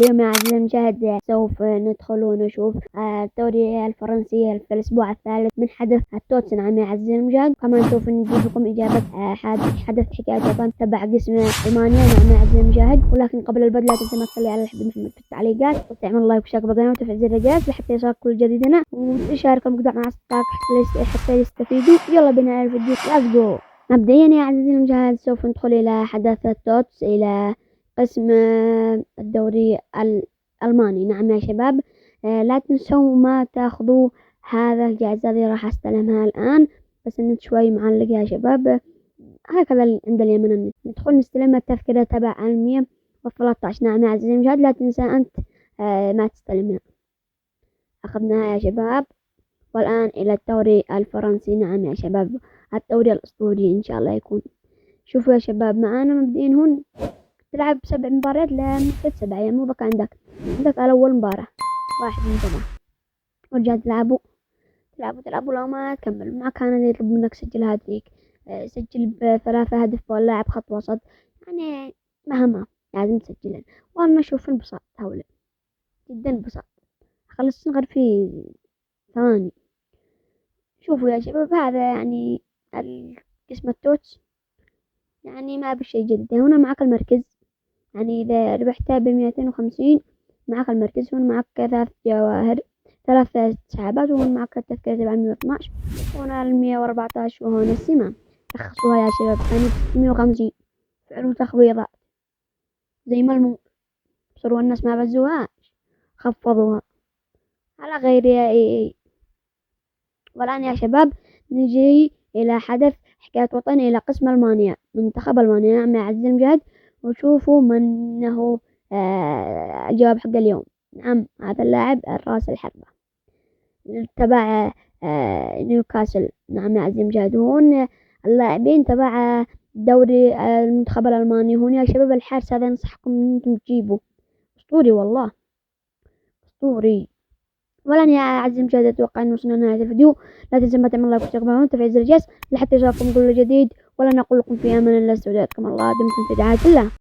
اليوم يا عزيزي المشاهد سوف ندخل ونشوف الدوري الفرنسي في الأسبوع الثالث من حدث توتنهام يا عزيزي المشاهد. كمان سوف نجيب لكم إجابة حدث حكاية وطن تبع قسم ألمانيا يا عزيزي المشاهد. ولكن قبل البدء لا تنسى ما تصلي على الحبيب محمد في التعليقات وتعمل لايك وشارك بالقناة وتفعل زر الجرس لحتى يصلك كل جديدنا وتشارك المقطع مع أصدقائك حتى يستفيدوا. يلا بنا الفيديو ليتس جو. مبدئيا يا عزيزي المشاهد سوف ندخل إلى حدث توتس إلى قسم الدوري الألماني. نعم يا شباب، لا تنسوا ما تاخذوا هذا الجائزة اللي راح استلمها الآن. بس النت شوي معلق يا شباب، هكذا عند اليمن ندخل نستلم التذكرة تبع 113. نعم يا عزيزي المشاهد، لا تنسى أنت ما تستلمها. أخذناها يا شباب. والآن إلى الدوري الفرنسي. نعم يا شباب، الدوري الأسطوري إن شاء الله يكون. شوفوا يا شباب معانا مبدئيا هون تلعب 7 مباريات لمدة 7 أيام. مو بقى عندك الأول مباراة 1 من 7 ورجعت تلعبوا لو ما تكمل معك كان يطلب منك سجل هاتريك، سجل ب3 أهداف واللاعب خط وسط، يعني مهمة لازم تسجلها. وأنا أشوف البساط هولة جدا بساط، خلص غير في ثواني. شوفوا يا شباب هذا يعني قسم التوتس، يعني ما بشي جديد. هنا معك المركز، يعني إذا ربحتها ب250 معك المركز. هون معك 3 جواهر 3 سحابات، وهون معك التذكرة تبع 112، وهنا 114، وهون السمام. رخصوها يا شباب، كانت 650 فعلوا تخفيضات زي ما بصروا الناس ما بزوها خفضوها على غير اي. والآن يا شباب نجي إلى حدث حكاية وطن إلى قسم ألمانيا، منتخب ألمانيا. نعم يا عزيزي المشاهد، وشوفوا من هو الجواب حق اليوم. نعم هذا اللاعب الراس الحربة تبع نيوكاسل. نعم يا عزيزي المشاهد، هون اللاعبين تبع دوري المنتخب الألماني. هون يا شباب الحارس هذا أنصحكم إن أنتم تجيبوا، أسطوري والله أسطوري. والآن يا عزيزي المشاهد أتوقع أن وصلنا لنهاية الفيديو. لا تنسوا ما تعمل لايك واشتراك وتفعيل زر الجرس لحتى يصلكم كل جديد. ولا نقول لكم في أمان الله، استودعكم الله، دمتم في رعاية الله.